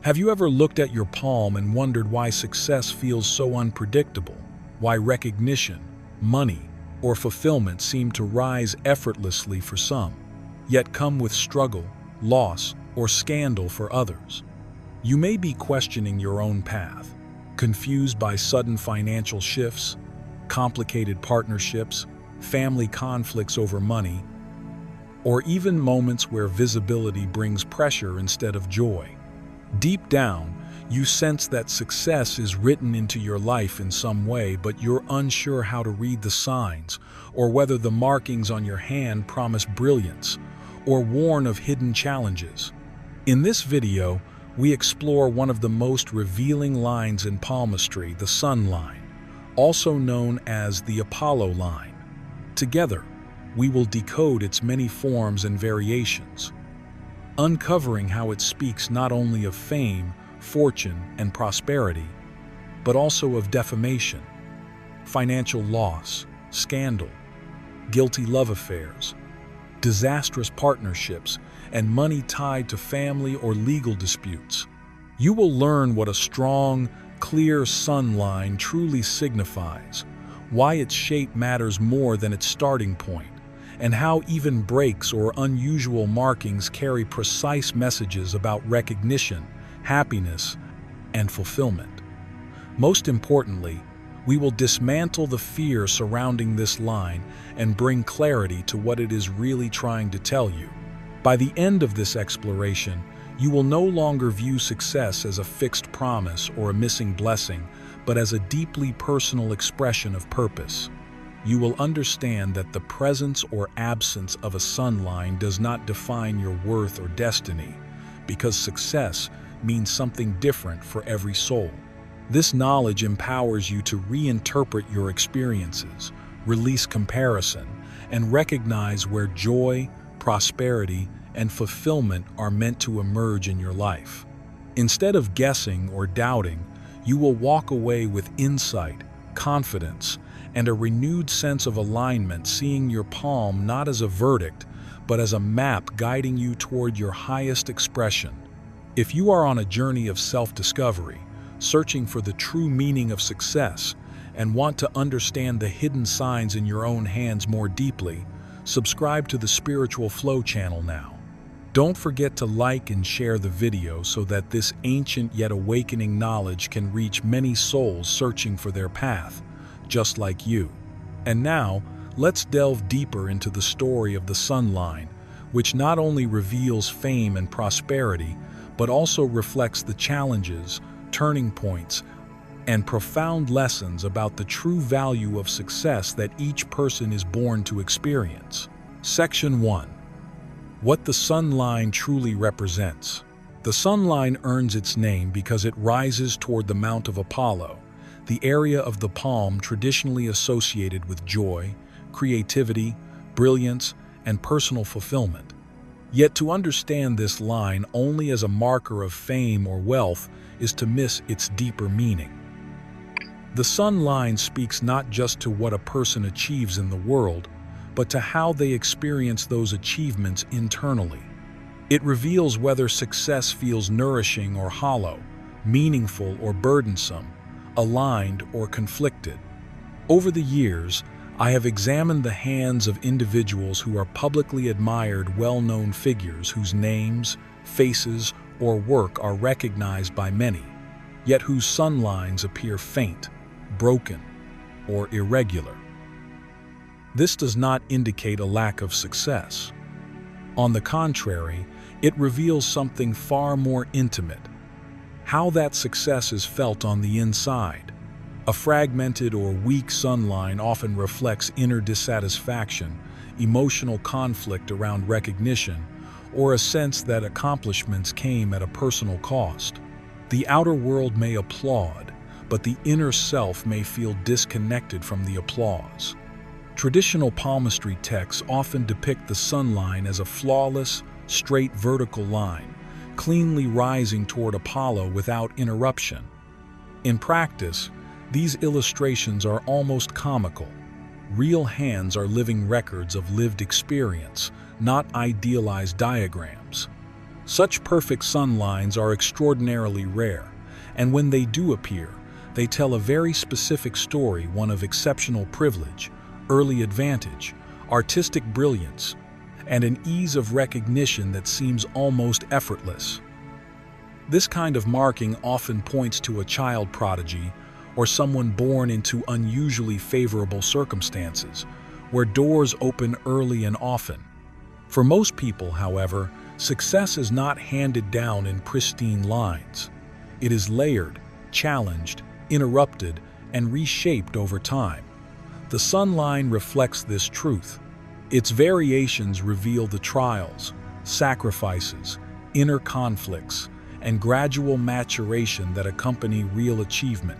Have you ever looked at your palm and wondered why success feels so unpredictable? Why recognition, money, or fulfillment seem to rise effortlessly for some, yet come with struggle, loss, or scandal for others? You may be questioning your own path, confused by sudden financial shifts, complicated partnerships, family conflicts over money, or even moments where visibility brings pressure instead of joy. Deep down, you sense that success is written into your life in some way, but you're unsure how to read the signs, or whether the markings on your hand promise brilliance, or warn of hidden challenges. In this video, we explore one of the most revealing lines in palmistry, the sun line, also known as the Apollo line. Together, we will decode its many forms and variations, uncovering how it speaks not only of fame, fortune, and prosperity, but also of defamation, financial loss, scandal, guilty love affairs, disastrous partnerships, and money tied to family or legal disputes. You will learn what a strong, clear sun line truly signifies, why its shape matters more than its starting point, and how even breaks or unusual markings carry precise messages about recognition, happiness, and fulfillment. Most importantly, we will dismantle the fear surrounding this line and bring clarity to what it is really trying to tell you. By the end of this exploration, you will no longer view success as a fixed promise or a missing blessing, but as a deeply personal expression of purpose. You will understand that the presence or absence of a sun line does not define your worth or destiny, because success means something different for every soul. This knowledge empowers you to reinterpret your experiences, release comparison, and recognize where joy, prosperity, and fulfillment are meant to emerge in your life. Instead of guessing or doubting, you will walk away with insight, confidence, and a renewed sense of alignment, seeing your palm not as a verdict, but as a map guiding you toward your highest expression. If you are on a journey of self-discovery, searching for the true meaning of success, and want to understand the hidden signs in your own hands more deeply, subscribe to the Spiritual Flow channel now. Don't forget to like and share the video so that this ancient yet awakening knowledge can reach many souls searching for their path, just like you. And now, let's delve deeper into the story of the sun line, which not only reveals fame and prosperity, but also reflects the challenges, turning points, and profound lessons about the true value of success that each person is born to experience. Section 1. What the sun line truly represents. The sun line earns its name because it rises toward the Mount of Apollo, the area of the palm traditionally associated with joy, creativity, brilliance, and personal fulfillment. Yet to understand this line only as a marker of fame or wealth is to miss its deeper meaning. The sun line speaks not just to what a person achieves in the world, but to how they experience those achievements internally. It reveals whether success feels nourishing or hollow, meaningful or burdensome, aligned or conflicted. Over the years, I have examined the hands of individuals who are publicly admired, well-known figures whose names, faces, or work are recognized by many, yet whose sun lines appear faint, broken, or irregular. This does not indicate a lack of success. On the contrary, it reveals something far more intimate: how that success is felt on the inside. A fragmented or weak sun line often reflects inner dissatisfaction, emotional conflict around recognition, or a sense that accomplishments came at a personal cost. The outer world may applaud, but the inner self may feel disconnected from the applause. Traditional palmistry texts often depict the sun line as a flawless, straight vertical line, cleanly rising toward Apollo without interruption. In practice, these illustrations are almost comical. Real hands are living records of lived experience, not idealized diagrams. Such perfect sun lines are extraordinarily rare, and when they do appear, they tell a very specific story, one of exceptional privilege, early advantage, artistic brilliance, and an ease of recognition that seems almost effortless. This kind of marking often points to a child prodigy or someone born into unusually favorable circumstances, where doors open early and often. For most people, however, success is not handed down in pristine lines. It is layered, challenged, interrupted, and reshaped over time. The sun line reflects this truth. Its variations reveal the trials, sacrifices, inner conflicts, and gradual maturation that accompany real achievement.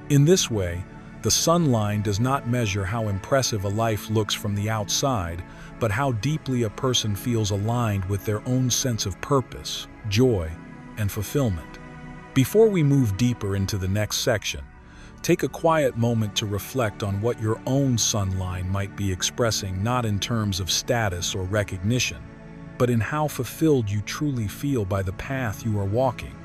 In this way, the sun line does not measure how impressive a life looks from the outside, but how deeply a person feels aligned with their own sense of purpose, joy, and fulfillment. Before we move deeper into the next section, take a quiet moment to reflect on what your own sun line might be expressing, not in terms of status or recognition, but in how fulfilled you truly feel by the path you are walking.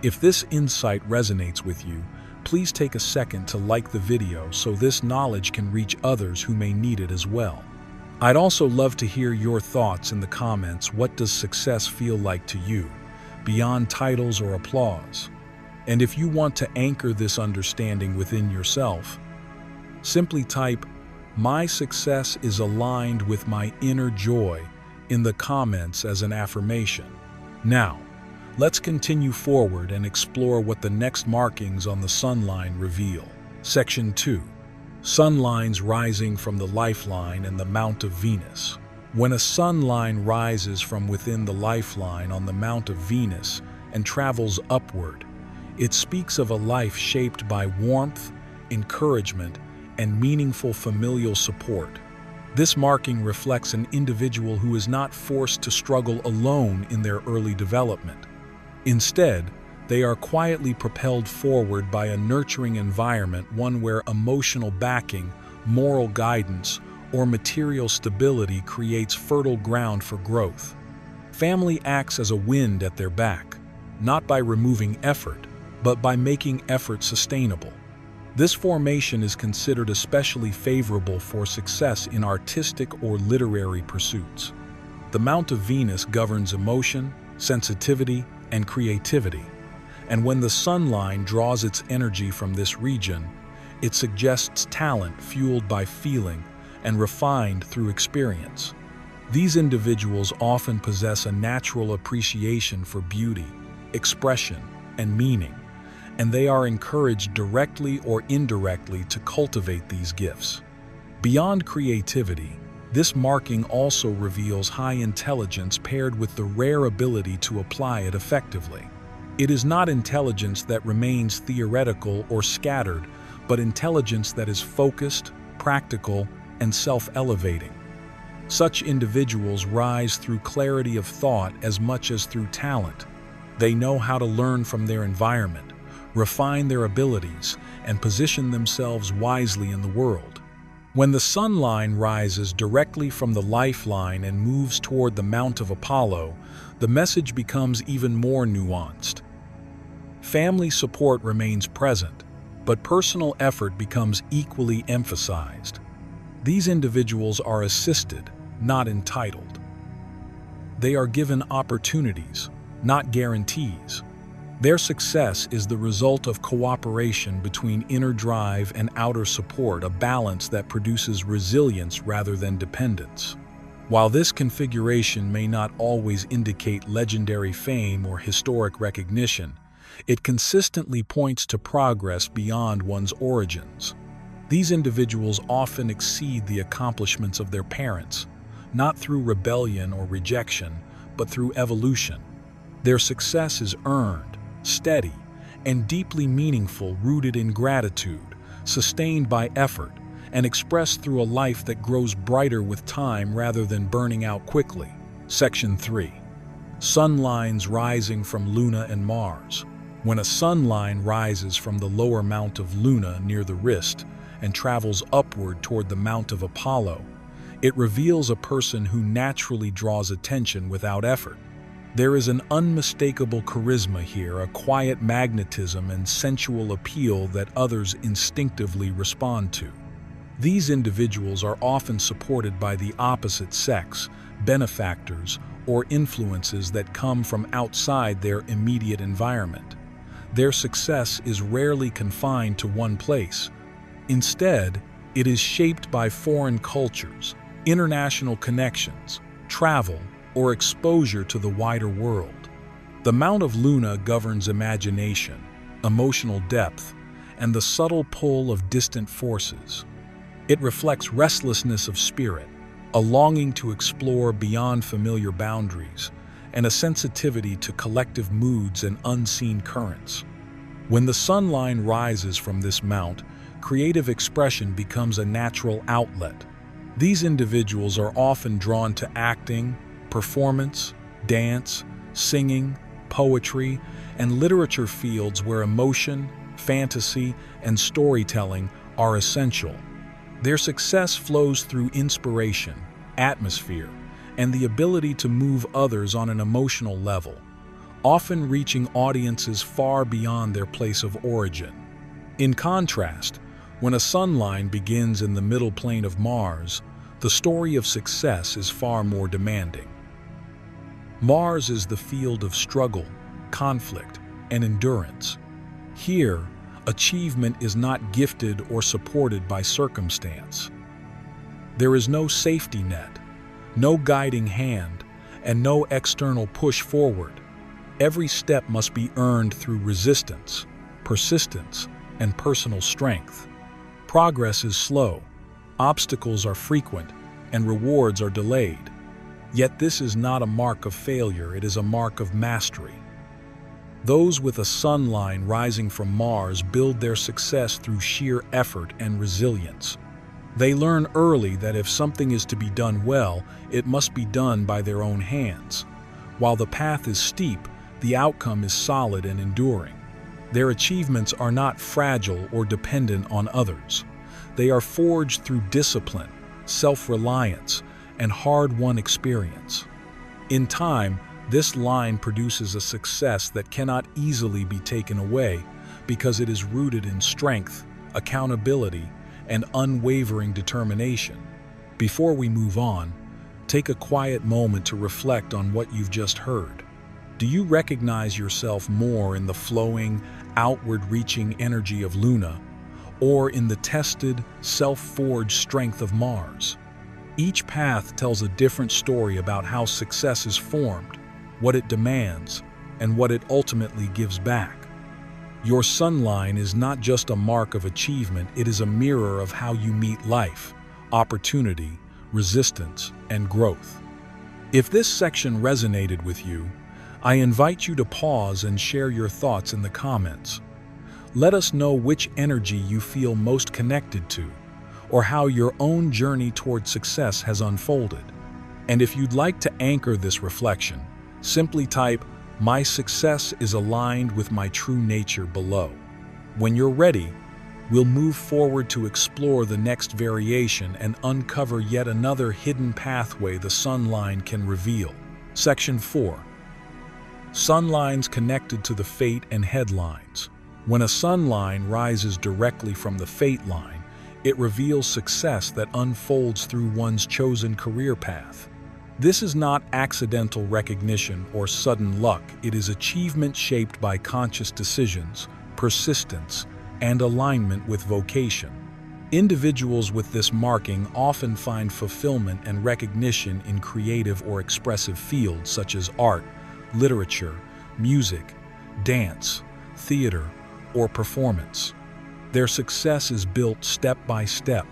If this insight resonates with you, please take a second to like the video so this knowledge can reach others who may need it as well. I'd also love to hear your thoughts in the comments. What does success feel like to you, beyond titles or applause? And if you want to anchor this understanding within yourself, simply type, "My success is aligned with my inner joy," in the comments as an affirmation. Now, let's continue forward and explore what the next markings on the sun line reveal. Section 2. Sun lines rising from the lifeline and the Mount of Venus. When a sun line rises from within the lifeline on the Mount of Venus and travels upward, it speaks of a life shaped by warmth, encouragement, and meaningful familial support. This marking reflects an individual who is not forced to struggle alone in their early development. Instead, they are quietly propelled forward by a nurturing environment, one where emotional backing, moral guidance, or material stability creates fertile ground for growth. Family acts as a wind at their back, not by removing effort, but by making effort sustainable. This formation is considered especially favorable for success in artistic or literary pursuits. The Mount of Venus governs emotion, sensitivity, and creativity, and when the sun line draws its energy from this region, it suggests talent fueled by feeling and refined through experience. These individuals often possess a natural appreciation for beauty, expression, and meaning, and they are encouraged directly or indirectly to cultivate these gifts. Beyond creativity, this marking also reveals high intelligence paired with the rare ability to apply it effectively. It is not intelligence that remains theoretical or scattered, but intelligence that is focused, practical, and self-elevating. Such individuals rise through clarity of thought as much as through talent. They know how to learn from their environment, refine their abilities, and position themselves wisely in the world. When the sun line rises directly from the lifeline and moves toward the Mount of Apollo, the message becomes even more nuanced. Family support remains present, but personal effort becomes equally emphasized. These individuals are assisted, not entitled. They are given opportunities, not guarantees. Their success is the result of cooperation between inner drive and outer support, a balance that produces resilience rather than dependence. While this configuration may not always indicate legendary fame or historic recognition, it consistently points to progress beyond one's origins. These individuals often exceed the accomplishments of their parents, not through rebellion or rejection, but through evolution. Their success is earned, steady, and deeply meaningful, rooted in gratitude, sustained by effort, and expressed through a life that grows brighter with time rather than burning out quickly. Section 3. Sun lines rising from Luna and Mars. When a sun line rises from the lower Mount of Luna near the wrist and travels upward toward the Mount of Apollo, it reveals a person who naturally draws attention without effort. There is an unmistakable charisma here, a quiet magnetism and sensual appeal that others instinctively respond to. These individuals are often supported by the opposite sex, benefactors, or influences that come from outside their immediate environment. Their success is rarely confined to one place. Instead, it is shaped by foreign cultures, international connections, travel, or exposure to the wider world. The Mount of Luna governs imagination, emotional depth, and the subtle pull of distant forces. It reflects restlessness of spirit, a longing to explore beyond familiar boundaries, and a sensitivity to collective moods and unseen currents. When the sun line rises from this mount, creative expression becomes a natural outlet. These individuals are often drawn to acting, performance, dance, singing, poetry, and literature fields where emotion, fantasy, and storytelling are essential. Their success flows through inspiration, atmosphere, and the ability to move others on an emotional level, often reaching audiences far beyond their place of origin. In contrast, when a sun line begins in the middle plane of Mars, the story of success is far more demanding. Mars is the field of struggle, conflict, and endurance. Here, achievement is not gifted or supported by circumstance. There is no safety net, no guiding hand, and no external push forward. Every step must be earned through resistance, persistence, and personal strength. Progress is slow, obstacles are frequent, and rewards are delayed. Yet this is not a mark of failure, it is a mark of mastery. Those with a sun line rising from Mars build their success through sheer effort and resilience. They learn early that if something is to be done well, it must be done by their own hands. While the path is steep, the outcome is solid and enduring. Their achievements are not fragile or dependent on others. They are forged through discipline, self-reliance, and hard-won experience. In time, this line produces a success that cannot easily be taken away because it is rooted in strength, accountability, and unwavering determination. Before we move on, take a quiet moment to reflect on what you've just heard. Do you recognize yourself more in the flowing, outward-reaching energy of Luna, or in the tested, self-forged strength of Mars? Each path tells a different story about how success is formed, what it demands, and what it ultimately gives back. Your sun line is not just a mark of achievement, it is a mirror of how you meet life, opportunity, resistance, and growth. If this section resonated with you, I invite you to pause and share your thoughts in the comments. Let us know which energy you feel most connected to, or how your own journey toward success has unfolded. And if you'd like to anchor this reflection, simply type, "My success is aligned with my true nature" below. When you're ready, we'll move forward to explore the next variation and uncover yet another hidden pathway the sun line can reveal. Section 4. Sun lines connected to the fate and headlines. When a sun line rises directly from the fate line, it reveals success that unfolds through one's chosen career path. This is not accidental recognition or sudden luck, it is achievement shaped by conscious decisions, persistence, and alignment with vocation. Individuals with this marking often find fulfillment and recognition in creative or expressive fields such as art, literature, music, dance, theater, or performance. Their success is built step by step,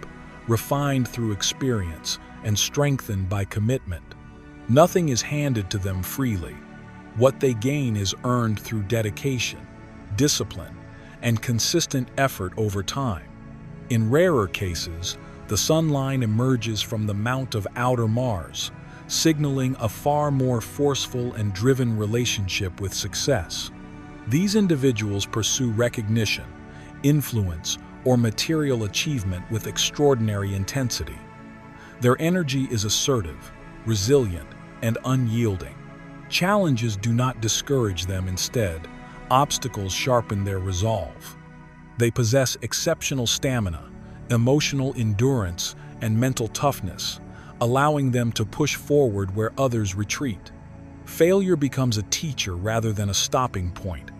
refined through experience, and strengthened by commitment. Nothing is handed to them freely. What they gain is earned through dedication, discipline, and consistent effort over time. In rarer cases, the sun line emerges from the mount of outer Mars, signaling a far more forceful and driven relationship with success. These individuals pursue recognition, influence, or material achievement with extraordinary intensity. Their energy is assertive, resilient, and unyielding. Challenges do not discourage them; instead, obstacles sharpen their resolve. They possess exceptional stamina, emotional endurance, and mental toughness, allowing them to push forward where others retreat. Failure becomes a teacher rather than a stopping point,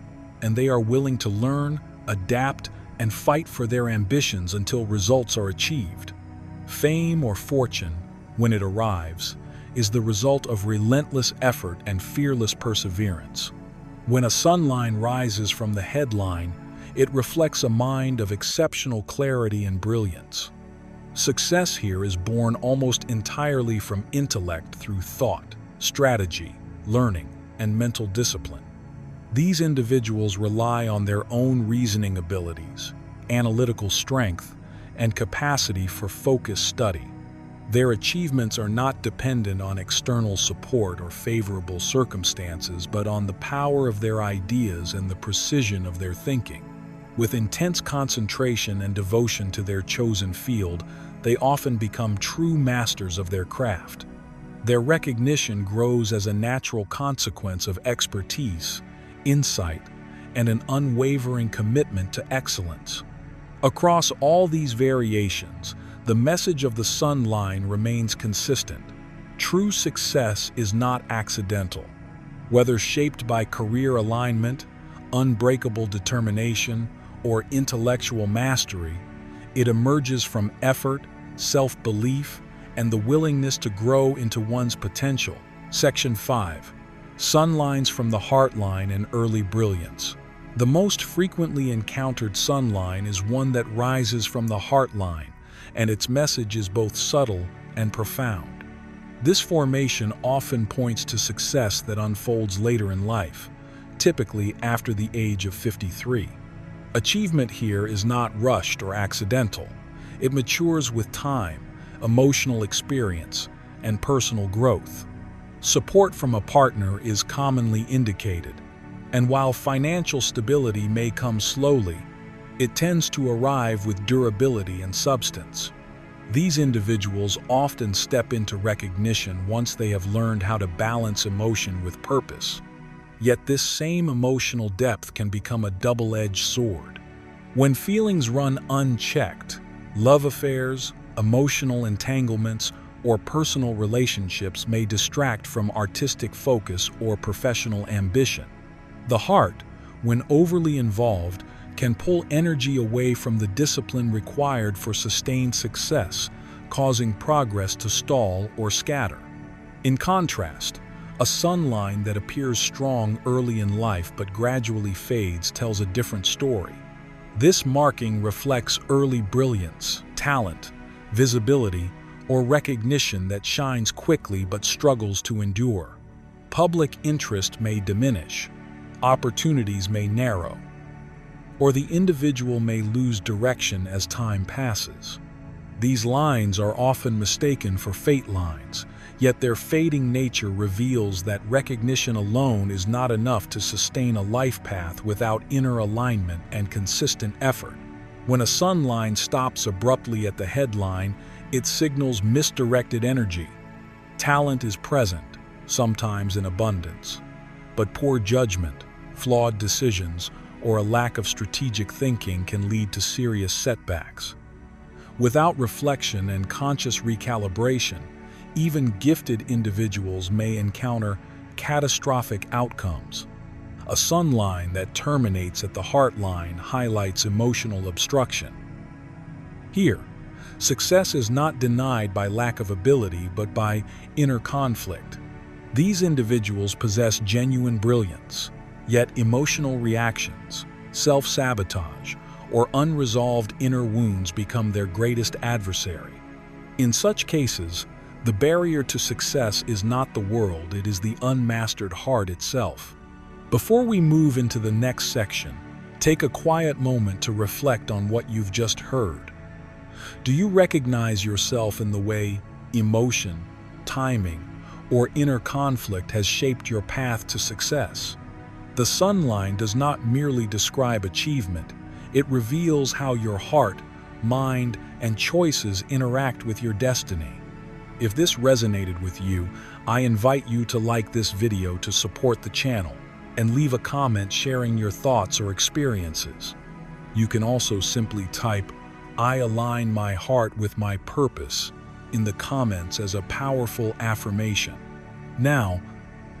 and they are willing to learn, adapt, and fight for their ambitions until results are achieved. Fame or fortune, when it arrives, is the result of relentless effort and fearless perseverance. When a sun line rises from the headline, it reflects a mind of exceptional clarity and brilliance. Success here is born almost entirely from intellect through thought, strategy, learning, and mental discipline. These individuals rely on their own reasoning abilities, analytical strength, and capacity for focused study. Their achievements are not dependent on external support or favorable circumstances, but on the power of their ideas and the precision of their thinking. With intense concentration and devotion to their chosen field, they often become true masters of their craft. Their recognition grows as a natural consequence of expertise, insight, and an unwavering commitment to excellence. Across all these variations, the message of the sun line remains consistent. True success is not accidental. Whether shaped by career alignment, unbreakable determination, or intellectual mastery, it emerges from effort, self-belief, and the willingness to grow into one's potential. Section 5. Sun lines from the heart line and early brilliance. The most frequently encountered sun line is one that rises from the heart line, and its message is both subtle and profound. This formation often points to success that unfolds later in life, typically after the age of 53. Achievement here is not rushed or accidental. It matures with time, emotional experience, and personal growth. Support from a partner is commonly indicated, and while financial stability may come slowly, it tends to arrive with durability and substance. These individuals often step into recognition once they have learned how to balance emotion with purpose. Yet this same emotional depth can become a double-edged sword. When feelings run unchecked, love affairs, emotional entanglements, or personal relationships may distract from artistic focus or professional ambition. The heart, when overly involved, can pull energy away from the discipline required for sustained success, causing progress to stall or scatter. In contrast, a sun line that appears strong early in life but gradually fades tells a different story. This marking reflects early brilliance, talent, visibility, or recognition that shines quickly but struggles to endure. Public interest may diminish, opportunities may narrow, or the individual may lose direction as time passes. These lines are often mistaken for fate lines, yet their fading nature reveals that recognition alone is not enough to sustain a life path without inner alignment and consistent effort. When a sun line stops abruptly at the headline, it signals misdirected energy. Talent is present, sometimes in abundance, but poor judgment, flawed decisions, or a lack of strategic thinking can lead to serious setbacks. Without reflection and conscious recalibration, even gifted individuals may encounter catastrophic outcomes. A sun line that terminates at the heart line highlights emotional obstruction. Here, success is not denied by lack of ability but by inner conflict. These individuals possess genuine brilliance, yet emotional reactions, self-sabotage, or unresolved inner wounds become their greatest adversary. In such cases, the barrier to success is not the world, it is the unmastered heart itself. Before we move into the next section, take a quiet moment to reflect on what you've just heard. Do you recognize yourself in the way emotion, timing, or inner conflict has shaped your path to success? The sun line does not merely describe achievement, it reveals how your heart, mind, and choices interact with your destiny. If this resonated with you, I invite you to like this video to support the channel and leave a comment sharing your thoughts or experiences. You can also simply type, "I align my heart with my purpose," in the comments as a powerful affirmation. Now,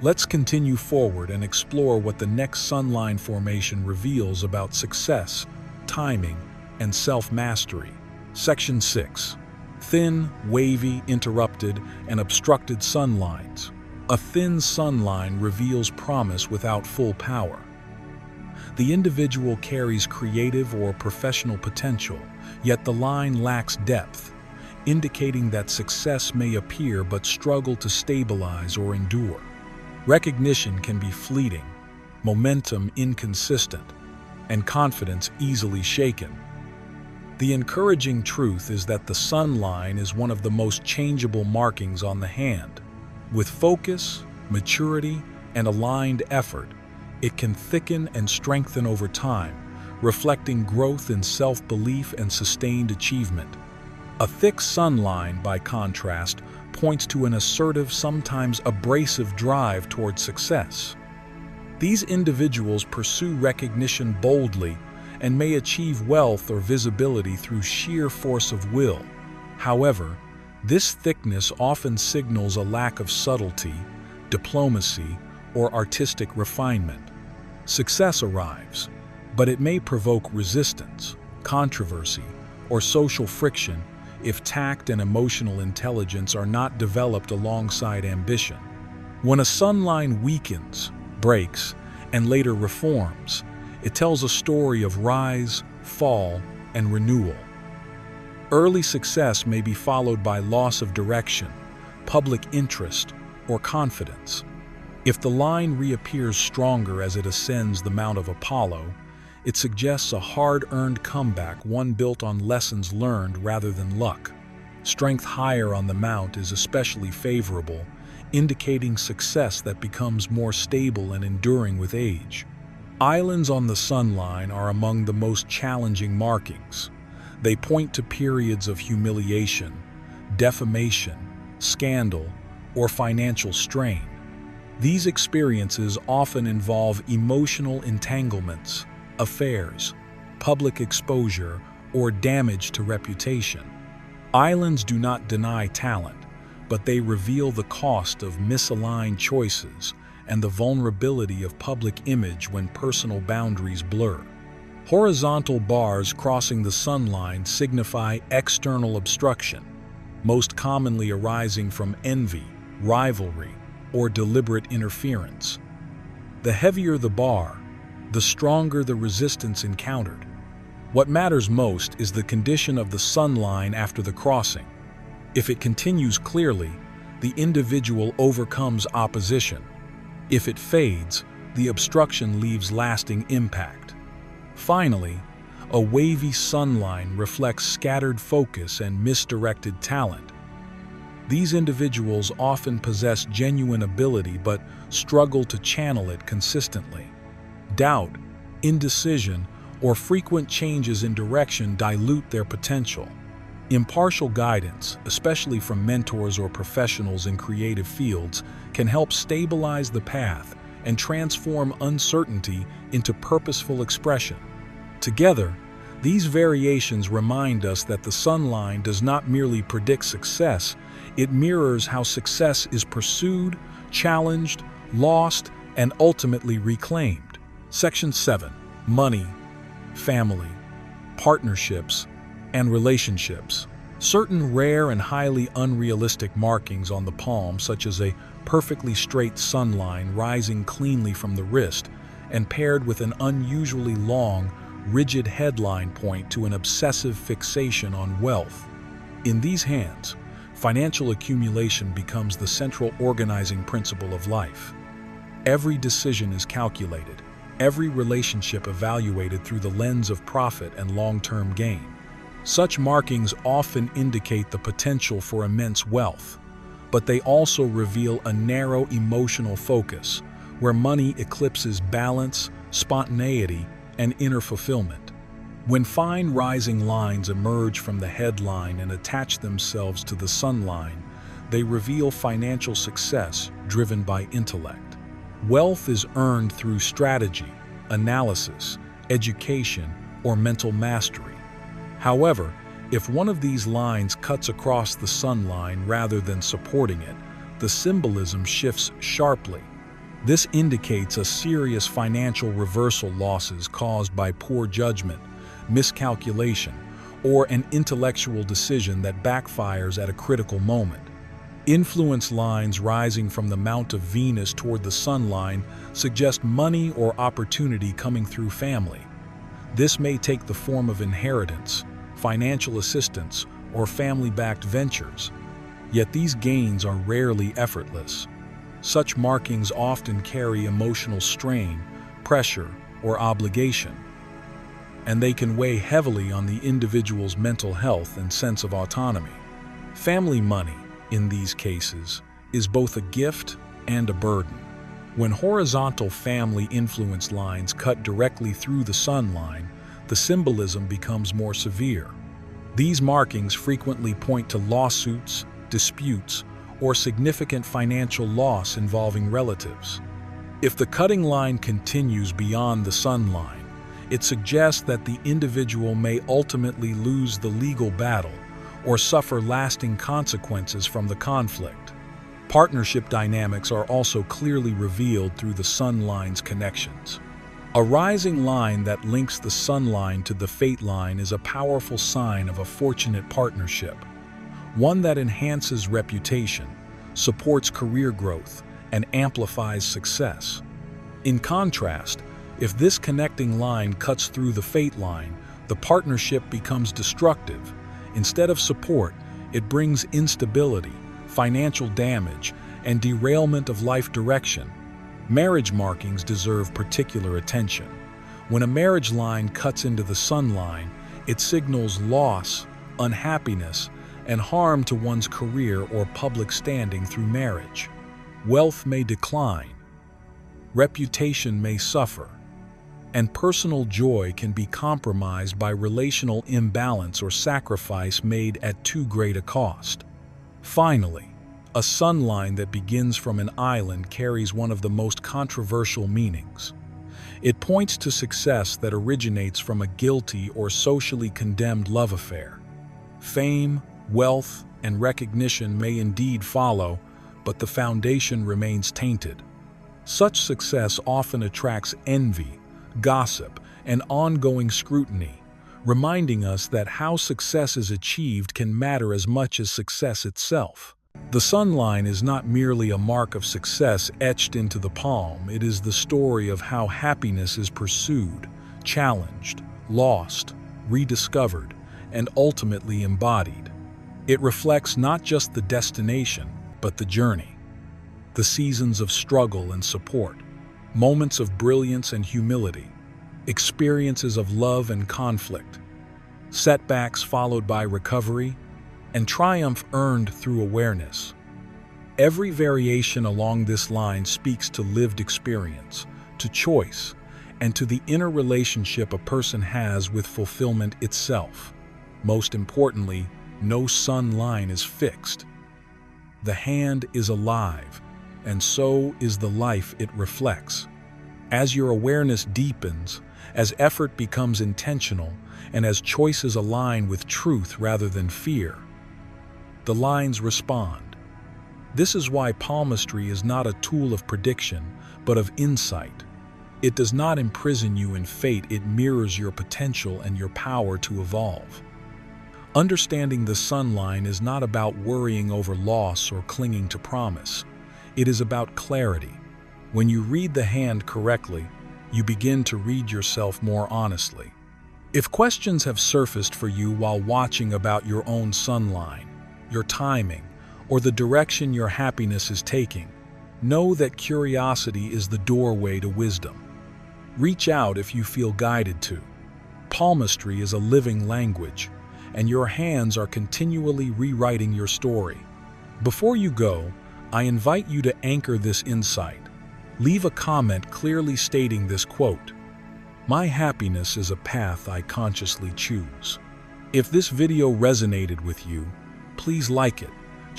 let's continue forward and explore what the next sun line formation reveals about success, timing, and self-mastery. Section 6. Thin, wavy, interrupted, and obstructed sun lines. A thin sun line reveals promise without full power. The individual carries creative or professional potential, yet the line lacks depth, indicating that success may appear but struggle to stabilize or endure. Recognition can be fleeting, momentum inconsistent, and confidence easily shaken. The encouraging truth is that the sun line is one of the most changeable markings on the hand. With focus, maturity, and aligned effort, it can thicken and strengthen over time, reflecting growth in self-belief and sustained achievement. A thick sun line, by contrast, points to an assertive, sometimes abrasive drive toward success. These individuals pursue recognition boldly and may achieve wealth or visibility through sheer force of will. However, this thickness often signals a lack of subtlety, diplomacy, or artistic refinement. Success arrives, but it may provoke resistance, controversy, or social friction if tact and emotional intelligence are not developed alongside ambition. When a sun line weakens, breaks, and later reforms, it tells a story of rise, fall, and renewal. Early success may be followed by loss of direction, public interest, or confidence. If the line reappears stronger as it ascends the Mount of Apollo, it suggests a hard-earned comeback, one built on lessons learned rather than luck. Strength higher on the mount is especially favorable, indicating success that becomes more stable and enduring with age. Islands on the sun line are among the most challenging markings. They point to periods of humiliation, defamation, scandal, or financial strain. These experiences often involve emotional entanglements, affairs, public exposure, or damage to reputation. Islands do not deny talent, but they reveal the cost of misaligned choices and the vulnerability of public image when personal boundaries blur. Horizontal bars crossing the sun line signify external obstruction, most commonly arising from envy, rivalry, or deliberate interference. The heavier the bar, the stronger the resistance encountered. What matters most is the condition of the sun line after the crossing. If it continues clearly, the individual overcomes opposition. If it fades, the obstruction leaves lasting impact. Finally, a wavy sun line reflects scattered focus and misdirected talent. These individuals often possess genuine ability but struggle to channel it consistently. Doubt, indecision, or frequent changes in direction dilute their potential. Impartial guidance, especially from mentors or professionals in creative fields, can help stabilize the path and transform uncertainty into purposeful expression. Together, these variations remind us that the sun line does not merely predict success, it mirrors how success is pursued, challenged, lost, and ultimately reclaimed. Section 7. Money, family, partnerships, and relationships. Certain rare and highly unrealistic markings on the palm, such as a perfectly straight sun line rising cleanly from the wrist and paired with an unusually long, rigid headline, point to an obsessive fixation on wealth. In these hands, financial accumulation becomes the central organizing principle of life. Every decision is calculated, every relationship evaluated through the lens of profit and long-term gain. Such markings often indicate the potential for immense wealth, but they also reveal a narrow emotional focus, where money eclipses balance, spontaneity, and inner fulfillment. When fine rising lines emerge from the headline and attach themselves to the sun line, they reveal financial success driven by intellect. Wealth is earned through strategy, analysis, education, or mental mastery. However, if one of these lines cuts across the sun line rather than supporting it, the symbolism shifts sharply. This indicates a serious financial reversal: losses caused by poor judgment, miscalculation, or an intellectual decision that backfires at a critical moment. Influence lines rising from the Mount of Venus toward the sun line suggest money or opportunity coming through family. This may take the form of inheritance, financial assistance, or family-backed ventures. Yet these gains are rarely effortless. Such markings often carry emotional strain, pressure, or obligation, and they can weigh heavily on the individual's mental health and sense of autonomy. Family money, in these cases, is both a gift and a burden. When horizontal family influence lines cut directly through the sun line, the symbolism becomes more severe. These markings frequently point to lawsuits, disputes, or significant financial loss involving relatives. If the cutting line continues beyond the sun line, it suggests that the individual may ultimately lose the legal battle or suffer lasting consequences from the conflict. Partnership dynamics are also clearly revealed through the sun line's connections. A rising line that links the sun line to the fate line is a powerful sign of a fortunate partnership, one that enhances reputation, supports career growth, and amplifies success. In contrast, if this connecting line cuts through the fate line, the partnership becomes destructive. Instead of support, it brings instability, financial damage, and derailment of life direction. Marriage markings deserve particular attention. When a marriage line cuts into the sun line, it signals loss, unhappiness, and harm to one's career or public standing through marriage. Wealth may decline, reputation may suffer, and personal joy can be compromised by relational imbalance or sacrifice made at too great a cost. Finally, a sun line that begins from an island carries one of the most controversial meanings. It points to success that originates from a guilty or socially condemned love affair. Fame, wealth, and recognition may indeed follow, but the foundation remains tainted. Such success often attracts envy, gossip, and ongoing scrutiny, reminding us that how success is achieved can matter as much as success itself. The sun line is not merely a mark of success etched into the palm, it is the story of how happiness is pursued, challenged, lost, rediscovered, and ultimately embodied. It reflects not just the destination, but the journey. The seasons of struggle and support, moments of brilliance and humility, experiences of love and conflict, setbacks followed by recovery, and triumph earned through awareness. Every variation along this line speaks to lived experience, to choice, and to the inner relationship a person has with fulfillment itself. Most importantly, no sun line is fixed. The hand is alive, and so is the life it reflects. As your awareness deepens, as effort becomes intentional, and as choices align with truth rather than fear, the lines respond. This is why palmistry is not a tool of prediction, but of insight. It does not imprison you in fate, it mirrors your potential and your power to evolve. Understanding the sun line is not about worrying over loss or clinging to promise. It is about clarity. When you read the hand correctly, you begin to read yourself more honestly. If questions have surfaced for you while watching about your own sun line, your timing, or the direction your happiness is taking, know that curiosity is the doorway to wisdom. Reach out if you feel guided to. Palmistry is a living language, and your hands are continually rewriting your story. Before you go, I invite you to anchor this insight. Leave a comment clearly stating this quote: "My happiness is a path I consciously choose." If this video resonated with you, please like it,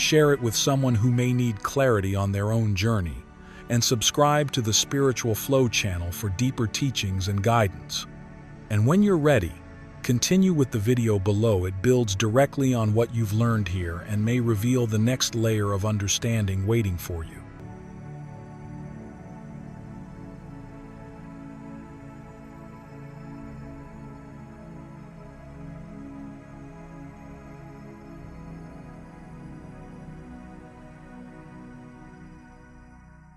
share it with someone who may need clarity on their own journey, and subscribe to the Spiritual Flow channel for deeper teachings and guidance. And when you're ready, continue with the video below. It builds directly on what you've learned here and may reveal the next layer of understanding waiting for you.